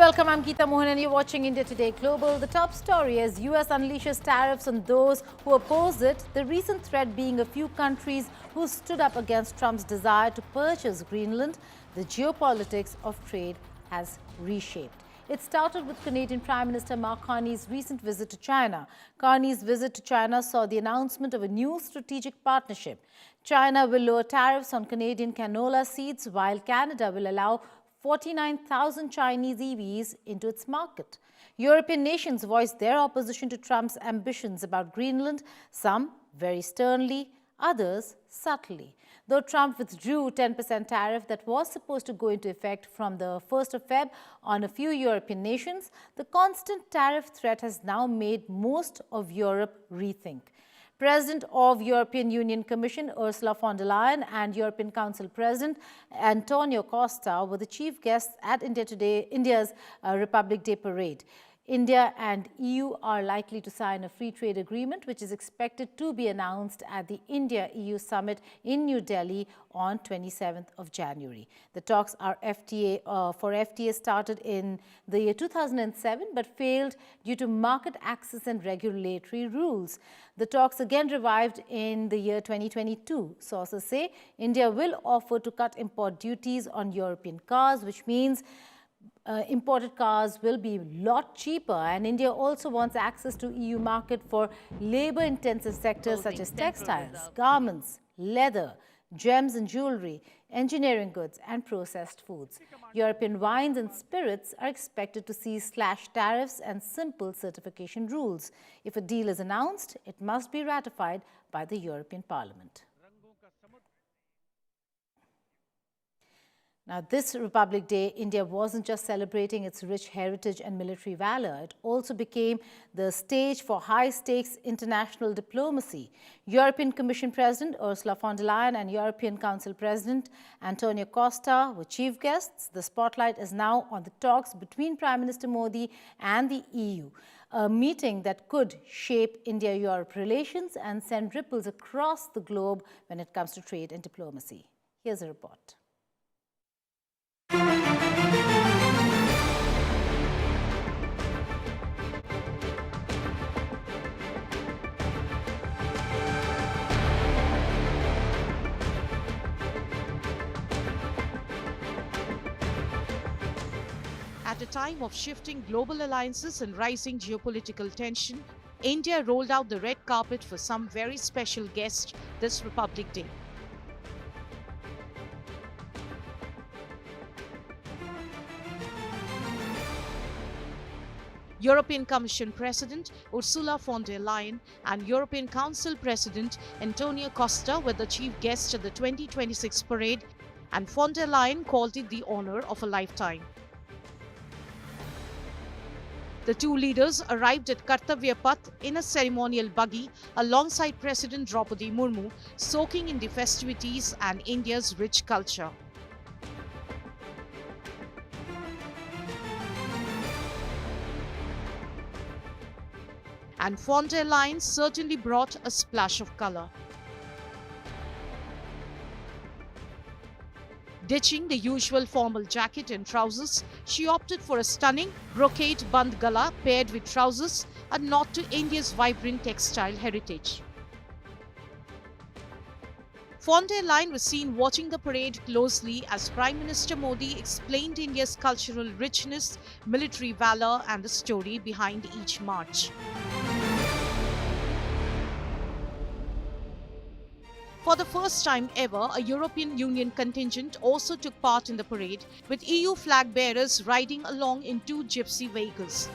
welcome. I'm Geeta Mohan and you're watching India Today Global. The top story as US unleashes tariffs on those who oppose it. The recent threat being a few countries who stood up against Trump's desire to purchase Greenland. The geopolitics of trade has reshaped. It started with Canadian Prime Minister Mark Carney's recent visit to China. Carney's visit to China saw the announcement of a new strategic partnership. China will lower tariffs on Canadian canola seeds, while Canada will allow 49,000 Chinese EVs into its market. European nations voiced their opposition to Trump's ambitions about Greenland, some very sternly, others subtly. Though Trump withdrew 10% tariff that was supposed to go into effect from the 1st of Feb on a few European nations, the constant tariff threat has now made most of Europe rethink. President of European Union Commission Ursula von der Leyen and European Council President Antonio Costa were the chief guests at India's Republic Day parade. India and EU are likely to sign a free trade agreement, which is expected to be announced at the India-EU summit in New Delhi on 27th of January. The talks are FTA started in the year 2007 but failed due to market access and regulatory rules. The talks again revived in the year 2022. Sources say India will offer to cut import duties on European cars, which means imported cars will be a lot cheaper, and India also wants access to EU market for labor-intensive sectors such as textiles, garments, leather, gems and jewelry, engineering goods and processed foods. European wines and spirits are expected to see slashed tariffs and simple certification rules. If a deal is announced, it must be ratified by the European Parliament. Now, this Republic Day, India wasn't just celebrating its rich heritage and military valor. It also became the stage for high-stakes international diplomacy. European Commission President Ursula von der Leyen and European Council President Antonio Costa were chief guests. The spotlight is now on the talks between Prime Minister Modi and the EU, a meeting that could shape India-Europe relations and send ripples across the globe when it comes to trade and diplomacy. Here's a report. At a time of shifting global alliances and rising geopolitical tension, India rolled out the red carpet for some very special guests this Republic Day. European Commission President Ursula von der Leyen and European Council President Antonio Costa were the chief guests at the 2026 parade, and von der Leyen called it the honor of a lifetime. The two leaders arrived at Kartavya Path in a ceremonial buggy alongside President Draupadi Murmu, soaking in the festivities and India's rich culture. And von der Leyen certainly brought a splash of color. Ditching the usual formal jacket and trousers, she opted for a stunning brocade band gala paired with trousers, a nod to India's vibrant textile heritage. Von der Leyen was seen watching the parade closely as Prime Minister Modi explained India's cultural richness, military valor, and the story behind each march. For the first time ever, a European Union contingent also took part in the parade, with EU flag bearers riding along in two gypsy vehicles.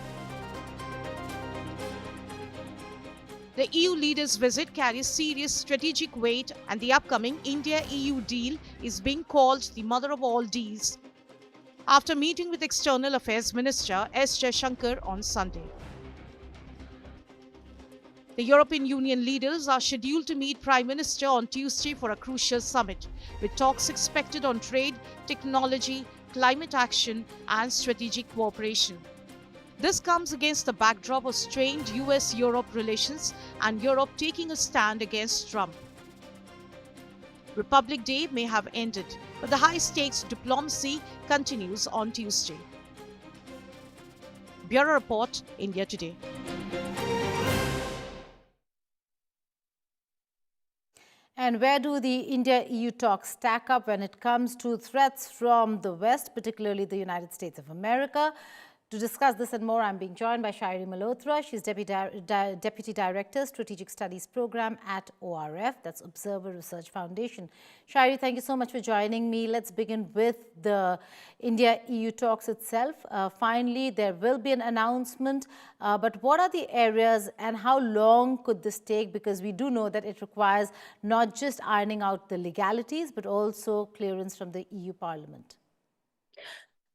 The EU leaders' visit carries serious strategic weight, and the upcoming India-EU deal is being called the mother of all deals, after meeting with External Affairs Minister S. Jaishankar on Sunday. The European Union leaders are scheduled to meet Prime Minister on Tuesday for a crucial summit, with talks expected on trade, technology, climate action, and strategic cooperation. This comes against the backdrop of strained US-Europe relations and Europe taking a stand against Trump. Republic Day may have ended, but the high-stakes diplomacy continues on Tuesday. Bureau Report, India Today. And where do the India-EU talks stack up when it comes to threats from the West, particularly the United States of America? To discuss this and more, I'm being joined by Shairi Malhotra. She's Deputy Director, Strategic Studies Program at ORF, that's Observer Research Foundation. Shairi, thank you so much for joining me. Let's begin with the India-EU talks itself. Finally, there will be an announcement, but what are the areas and how long could this take? Because we do know that it requires not just ironing out the legalities, but also clearance from the EU Parliament.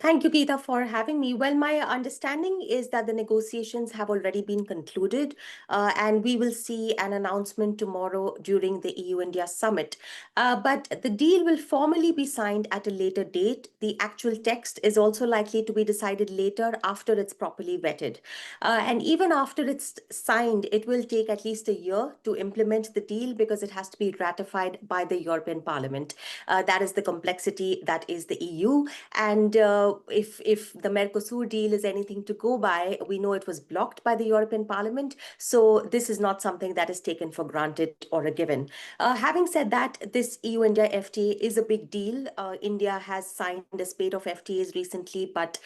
Thank you, Geeta, for having me. Well, my understanding is that the negotiations have already been concluded, and we will see an announcement tomorrow during the EU-India summit. But the deal will formally be signed at a later date. The actual text is also likely to be decided later after it's properly vetted. And even after it's signed, it will take at least a year to implement the deal because it has to be ratified by the European Parliament. That is the complexity that is the EU. And if the Mercosur deal is anything to go by, we know it was blocked by the European Parliament. So this is not something that is taken for granted or a given. Having said that, this EU-India FTA is a big deal. India has signed a spate of FTAs recently, but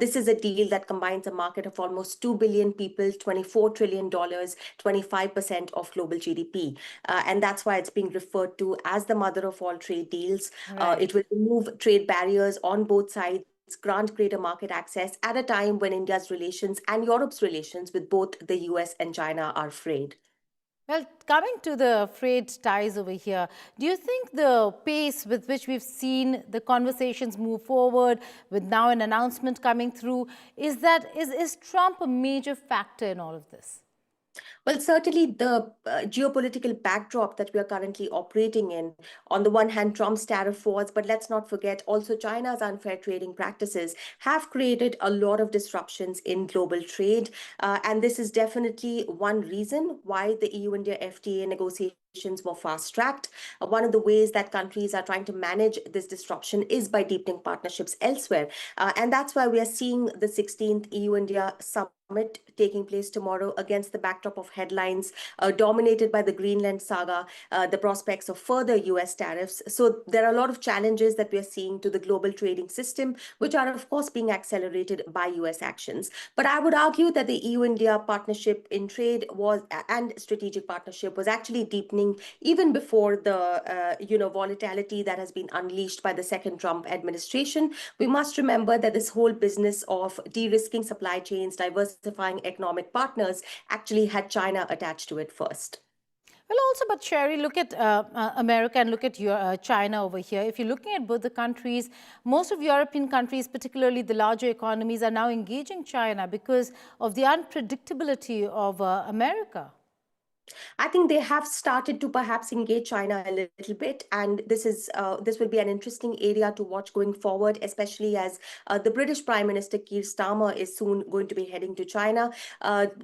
this is a deal that combines a market of almost 2 billion people, $24 trillion, 25% of global GDP. And that's why it's being referred to as the mother of all trade deals. Right. It will remove trade barriers on both sides, grant greater market access at a time when India's relations and Europe's relations with both the US and China are frayed. Well, coming to the frayed ties over here, do you think the pace with which we've seen the conversations move forward, with now an announcement coming through, is Trump a major factor in all of this? Well, certainly the geopolitical backdrop that we are currently operating in, on the one hand, Trump's tariff wars, but let's not forget also China's unfair trading practices have created a lot of disruptions in global trade. And this is definitely one reason why the EU-India FTA negotiations were fast-tracked. One of the ways that countries are trying to manage this disruption is by deepening partnerships elsewhere. And that's why we are seeing the 16th EU-India summit taking place tomorrow against the backdrop of headlines dominated by the Greenland saga, the prospects of further US tariffs. So there are a lot of challenges that we are seeing to the global trading system, which are, of course, being accelerated by US actions. But I would argue that the EU-India partnership in trade and strategic partnership was actually deepening even before the volatility that has been unleashed by the second Trump administration. We must remember that this whole business of de-risking supply chains, diversifying economic partners, actually had China attached to it first. Well, also, but Sherry, look at America and look at China over here. If you're looking at both the countries, most of European countries, particularly the larger economies, are now engaging China because of the unpredictability of America. I think they have started to perhaps engage China a little bit, and this will be an interesting area to watch going forward, especially as the British Prime Minister Keir Starmer is soon going to be heading to China.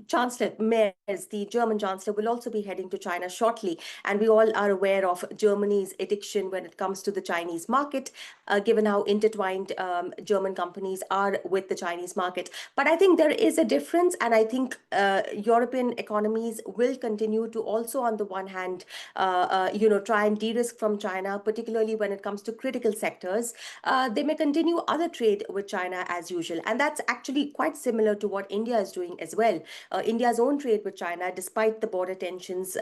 Chancellor Merz, the German Chancellor, will also be heading to China shortly, and we all are aware of Germany's addiction when it comes to the Chinese market, given how intertwined German companies are with the Chinese market. But I think there is a difference, and I think European economies will continue to also, on the one hand, try and de-risk from China, particularly when it comes to critical sectors. They may continue other trade with China as usual. And that's actually quite similar to what India is doing as well. India's own trade with China, despite the border tensions,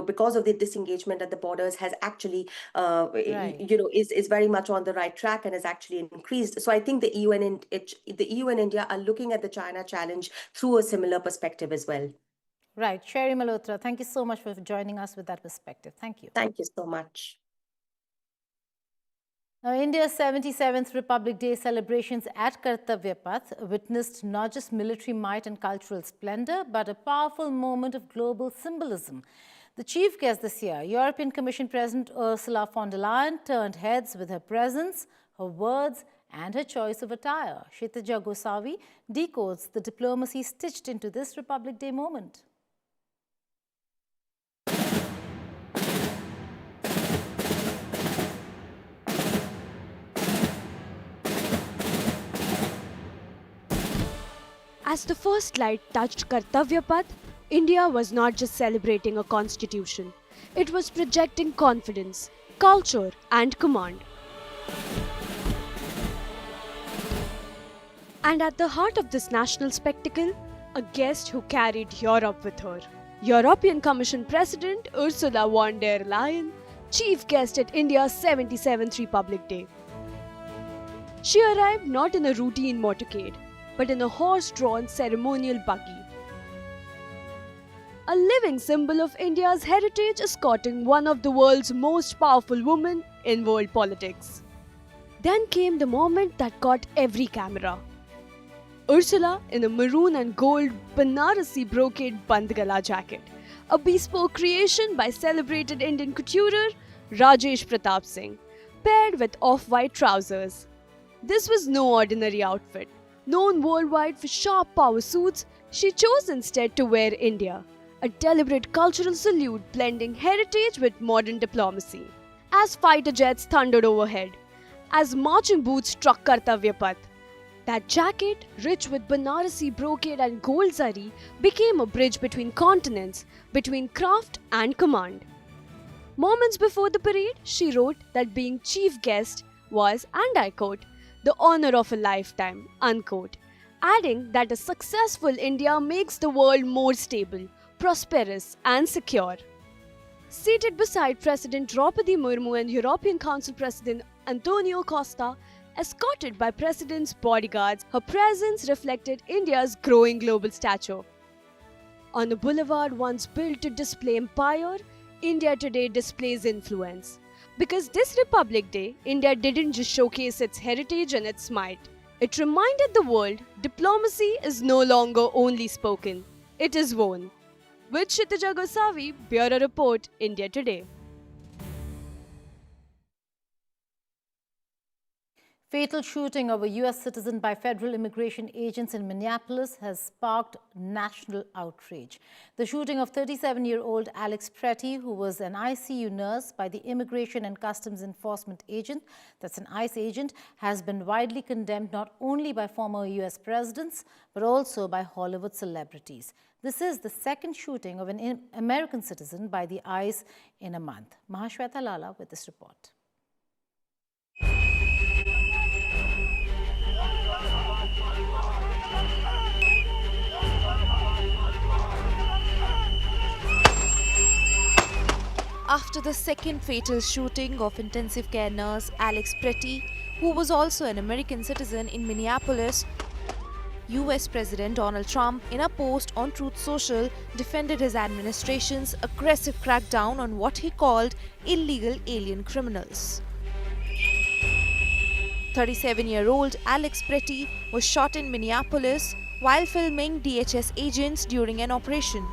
because of the disengagement at the borders, has actually, is very much on the right track and has actually increased. So I think the EU and India are looking at the China challenge through a similar perspective as well. Right. Shairi Malhotra, thank you so much for joining us with that perspective. Thank you. Thank you so much. Now, India's 77th Republic Day celebrations at Kartavya Path witnessed not just military might and cultural splendor, but a powerful moment of global symbolism. The chief guest this year, European Commission President Ursula von der Leyen, turned heads with her presence, her words, and her choice of attire. Kshitija Gosavi decodes the diplomacy stitched into this Republic Day moment. As the first light touched Kartavya Path, India was not just celebrating a constitution, it was projecting confidence, culture, and command. And at the heart of this national spectacle, a guest who carried Europe with her. European Commission President Ursula von der Leyen, chief guest at India's 77th Republic Day. She arrived not in a routine motorcade, but in a horse-drawn ceremonial buggy. A living symbol of India's heritage escorting one of the world's most powerful women in world politics. Then came the moment that caught every camera. Ursula in a maroon and gold Banarasi brocade bandgala jacket, a bespoke creation by celebrated Indian couturer Rajesh Pratap Singh, paired with off-white trousers. This was no ordinary outfit. Known worldwide for sharp power suits, she chose instead to wear India, a deliberate cultural salute blending heritage with modern diplomacy. As fighter jets thundered overhead, as marching boots struck Kartavya Path, that jacket, rich with Banarasi brocade and gold zari, became a bridge between continents, between craft and command. Moments before the parade, she wrote that being chief guest was, and I quote, the honor of a lifetime, unquote, adding that a successful India makes the world more stable, prosperous and secure. Seated beside President Draupadi Murmu and European Council President Antonio Costa, escorted by President's bodyguards, her presence reflected India's growing global stature. On a boulevard once built to display empire, India today displays influence. Because this Republic Day, India didn't just showcase its heritage and its might. It reminded the world diplomacy is no longer only spoken, it is worn. With Kshitija Gosavi, Bureau Report, India Today. Fatal shooting of a U.S. citizen by federal immigration agents in Minneapolis has sparked national outrage. The shooting of 37-year-old Alex Pretty, who was an ICU nurse, by the Immigration and Customs Enforcement agent, that's an ICE agent, has been widely condemned not only by former U.S. presidents, but also by Hollywood celebrities. This is the second shooting of an American citizen by the ICE in a month. Mahashweta Lala with this report. After the second fatal shooting of intensive care nurse Alex Pretty, who was also an American citizen in Minneapolis, US President Donald Trump, in a post on Truth Social, defended his administration's aggressive crackdown on what he called illegal alien criminals. 37-year-old Alex Pretty was shot in Minneapolis while filming DHS agents during an operation.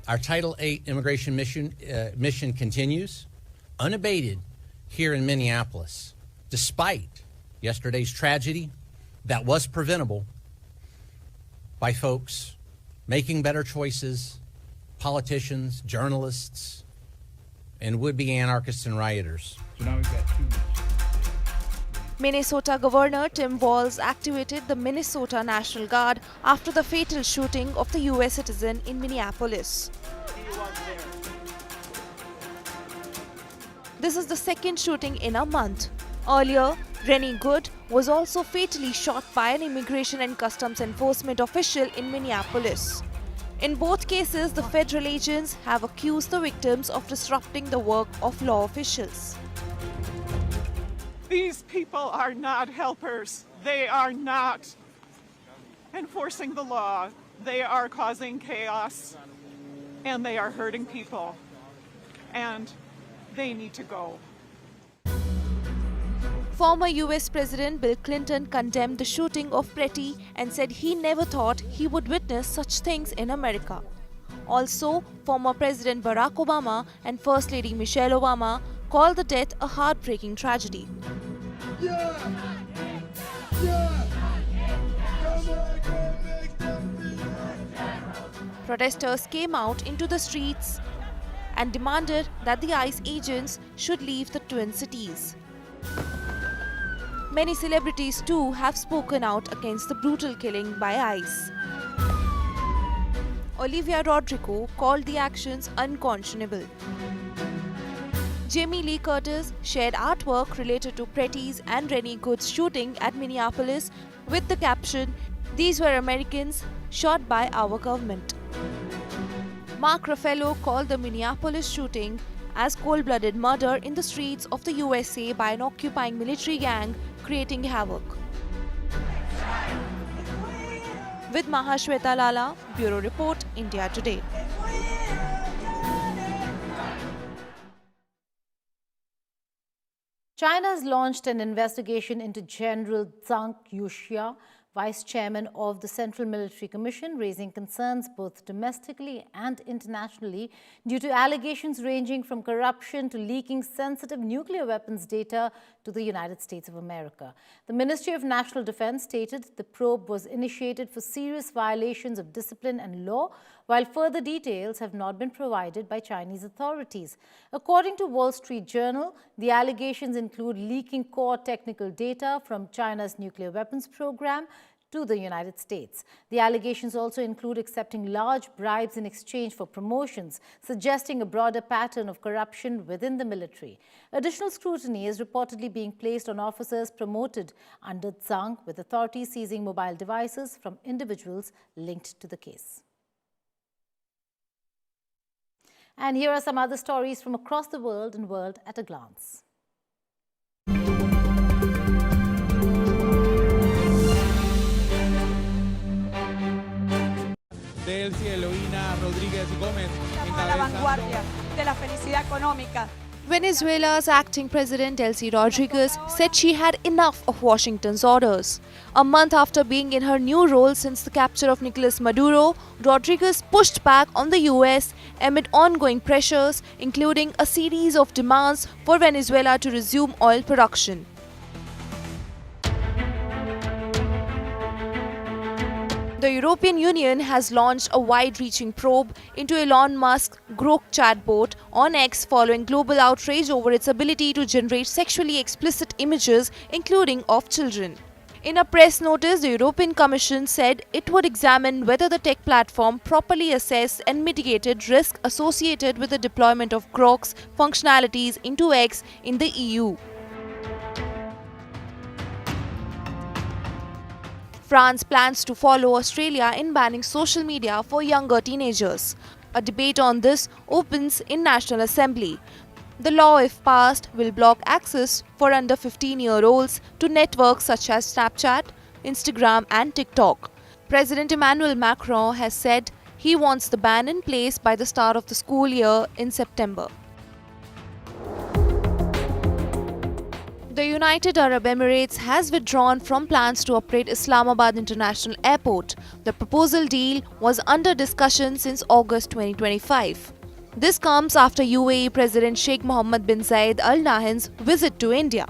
Our Title VIII immigration mission continues unabated here in Minneapolis, despite yesterday's tragedy that was preventable by folks making better choices, politicians, journalists, and would-be anarchists and rioters. So now we've got 2 minutes. Minnesota Governor Tim Walz activated the Minnesota National Guard after the fatal shooting of the US citizen in Minneapolis. This is the second shooting in a month. Earlier, Rennie Good was also fatally shot by an Immigration and Customs Enforcement official in Minneapolis. In both cases, the federal agents have accused the victims of disrupting the work of law officials. These people are not helpers. They are not enforcing the law. They are causing chaos, and they are hurting people, and they need to go. Former US President Bill Clinton condemned the shooting of Pretty and said he never thought he would witness such things in America. Also, former President Barack Obama and First Lady Michelle Obama called the death a heartbreaking tragedy. Protesters came out into the streets and demanded that the ICE agents should leave the Twin Cities. Many celebrities too have spoken out against the brutal killing by ICE. Olivia Rodrigo called the actions unconscionable. Jamie Lee Curtis shared artwork related to Pretty's and Rennie Good's shooting at Minneapolis with the caption, "These were Americans shot by our government." Mark Ruffalo called the Minneapolis shooting as cold-blooded murder in the streets of the USA by an occupying military gang creating havoc. With Mahashweta Lala, Bureau Report, India Today. China has launched an investigation into General Zhang Yuxia, Vice Chairman of the Central Military Commission, raising concerns both domestically and internationally due to allegations ranging from corruption to leaking sensitive nuclear weapons data to the United States of America. The Ministry of National Defense stated the probe was initiated for serious violations of discipline and law, while further details have not been provided by Chinese authorities. According to Wall Street Journal, the allegations include leaking core technical data from China's nuclear weapons program to the United States. The allegations also include accepting large bribes in exchange for promotions, suggesting a broader pattern of corruption within the military. Additional scrutiny is reportedly being placed on officers promoted under Zhang, with authorities seizing mobile devices from individuals linked to the case. And here are some other stories from across the world and World at a Glance. Del cielo, Ina Rodríguez Gómez. Estamos a la vanguardia de la felicidad económica. Venezuela's acting president Delcy Rodriguez said she had enough of Washington's orders. A month after being in her new role since the capture of Nicolas Maduro, Rodriguez pushed back on the US amid ongoing pressures, including a series of demands for Venezuela to resume oil production. The European Union has launched a wide-reaching probe into Elon Musk's Grok chatbot on X following global outrage over its ability to generate sexually explicit images, including of children. In a press notice, the European Commission said it would examine whether the tech platform properly assessed and mitigated risk associated with the deployment of Grok's functionalities into X in the EU. France plans to follow Australia in banning social media for younger teenagers. A debate on this opens in National Assembly. The law, if passed, will block access for under 15-year-olds to networks such as Snapchat, Instagram and TikTok. President Emmanuel Macron has said he wants the ban in place by the start of the school year in September. The United Arab Emirates has withdrawn from plans to operate Islamabad International Airport. The proposal deal was under discussion since August 2025. This comes after UAE President Sheikh Mohammed bin Zayed Al Nahyan's visit to India.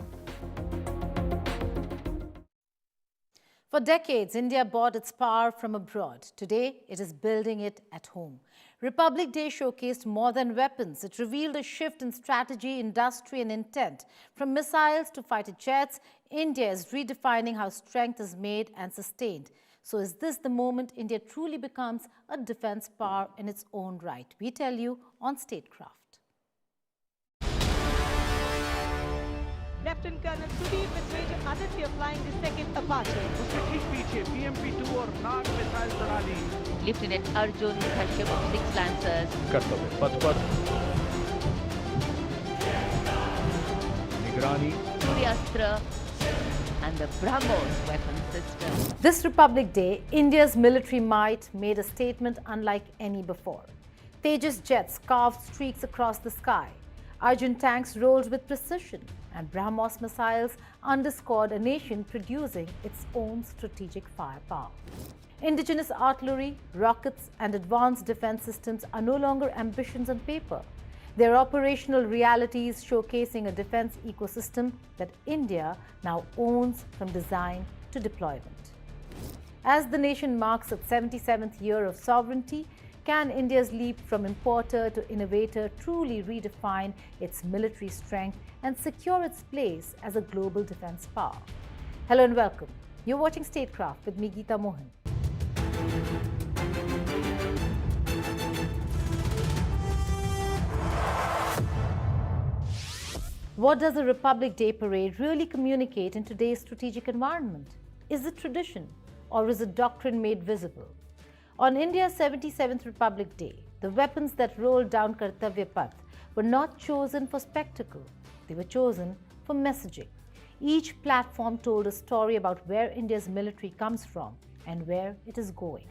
For decades, India bought its power from abroad. Today, it is building it at home. Republic Day showcased more than weapons. It revealed a shift in strategy, industry and intent. From missiles to fighter jets, India is redefining how strength is made and sustained. So is this the moment India truly becomes a defense power in its own right? We tell you on Statecraft. Lieutenant Colonel Sudeep with Major Aditya flying the second Apache. Lieutenant Arjun Kashyap of 6 Lancers. कर्तव्य पथ पर निगरानी Suryastra and the BrahMos weapon system. This Republic Day, India's military might made a statement unlike any before. Tejas jets carved streaks across the sky. Arjun tanks rolled with precision, and BrahMos missiles underscored a nation producing its own strategic firepower. Indigenous artillery, rockets, and advanced defense systems are no longer ambitions on paper. They are operational realities showcasing a defense ecosystem that India now owns from design to deployment. As the nation marks its 77th year of sovereignty, can India's leap from importer to innovator truly redefine its military strength and secure its place as a global defense power? Hello and welcome. You're watching Statecraft with me, Geeta Mohan. What does a Republic Day parade really communicate in today's strategic environment? Is it tradition or is it doctrine made visible? On India's 77th Republic Day, the weapons that rolled down Kartavya Path were not chosen for spectacle. They were chosen for messaging. Each platform told a story about where India's military comes from and where it is going.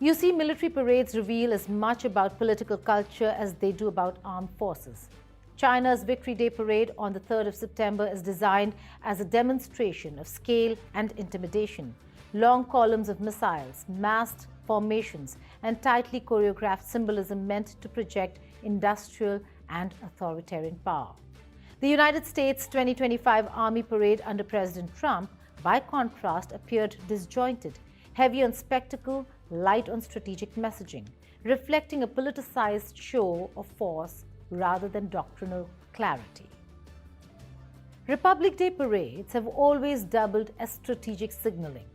You see, military parades reveal as much about political culture as they do about armed forces. China's Victory Day parade on the 3rd of September is designed as a demonstration of scale and intimidation. Long columns of missiles, massed formations, and tightly choreographed symbolism meant to project industrial and authoritarian power. The United States 2025 Army Parade under President Trump, by contrast, appeared disjointed, heavy on spectacle, light on strategic messaging, reflecting a politicized show of force rather than doctrinal clarity. Republic Day parades have always doubled as strategic signaling.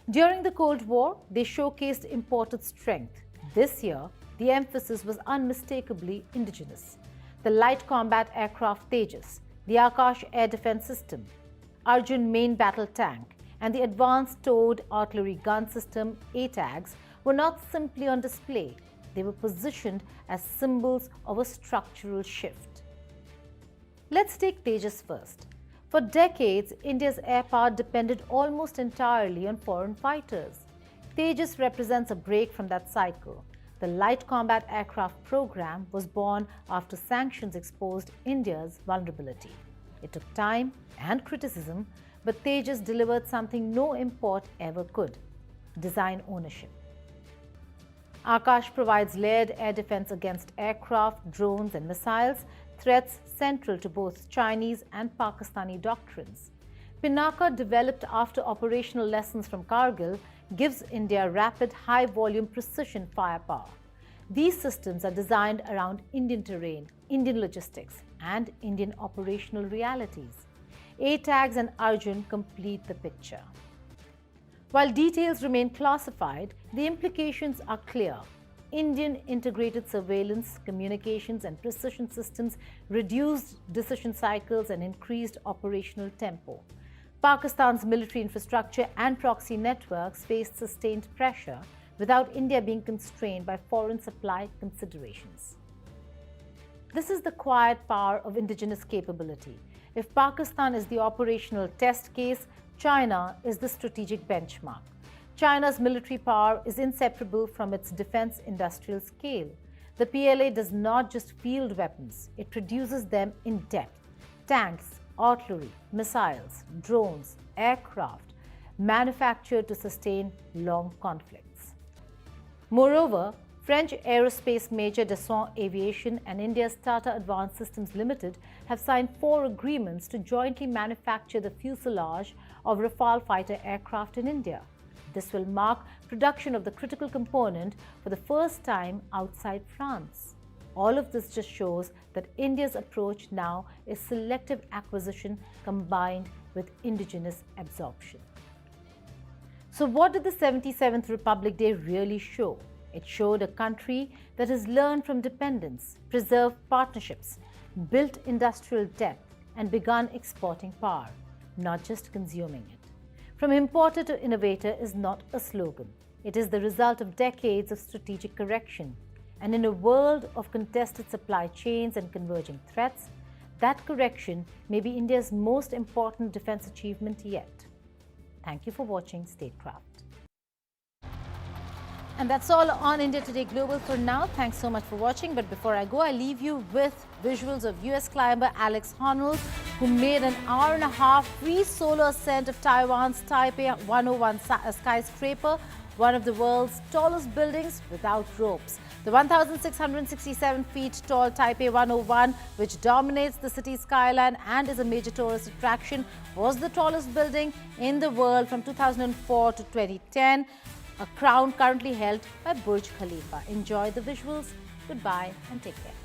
During the Cold War, they showcased imported strength. This year, the emphasis was unmistakably indigenous. The light combat aircraft Tejas, the Akash air defense system, Arjun main battle tank, and the advanced towed artillery gun system ATAGS were not simply on display. They were positioned as symbols of a structural shift. Let's take Tejas first. For decades, India's air power depended almost entirely on foreign fighters. Tejas represents a break from that cycle. The light combat aircraft program was born after sanctions exposed India's vulnerability. It took time and criticism, but Tejas delivered something no import ever could: design ownership. Akash provides layered air defense against aircraft, drones, and missiles, threats central to both Chinese and Pakistani doctrines. Pinaka, developed after operational lessons from Kargil, gives India rapid, high-volume precision firepower. These systems are designed around Indian terrain, Indian logistics, and Indian operational realities. ATAGS and Arjun complete the picture. While details remain classified, the implications are clear. Indian integrated surveillance, communications, and precision systems reduced decision cycles and increased operational tempo. Pakistan's military infrastructure and proxy networks faced sustained pressure without India being constrained by foreign supply considerations. This is the quiet power of indigenous capability. If Pakistan is the operational test case, China is the strategic benchmark. China's military power is inseparable from its defense industrial scale. The PLA does not just field weapons, it produces them in depth. Tanks, artillery, missiles, drones, aircraft, manufactured to sustain long conflicts. Moreover, French aerospace major Dassault Aviation and India's Tata Advanced Systems Limited have signed 4 agreements to jointly manufacture the fuselage of Rafale fighter aircraft in India. This will mark production of the critical component for the first time outside France. All of this just shows that India's approach now is selective acquisition combined with indigenous absorption. So what did the 77th Republic Day really show? It showed a country that has learned from dependence, preserved partnerships, built industrial depth, and begun exporting power, not just consuming it. From importer to innovator is not a slogan. It is the result of decades of strategic correction. And in a world of contested supply chains and converging threats, that correction may be India's most important defense achievement yet. Thank you for watching Statecraft. And that's all on India Today Global for now. Thanks so much for watching. But before I go, I leave you with visuals of US climber Alex Honnold, who made an hour-and-a-half free solo ascent of Taiwan's Taipei 101 skyscraper, one of the world's tallest buildings without ropes. The 1,667 feet tall Taipei 101, which dominates the city's skyline and is a major tourist attraction, was the tallest building in the world from 2004 to 2010. A crown currently held by Burj Khalifa. Enjoy the visuals. Goodbye and take care.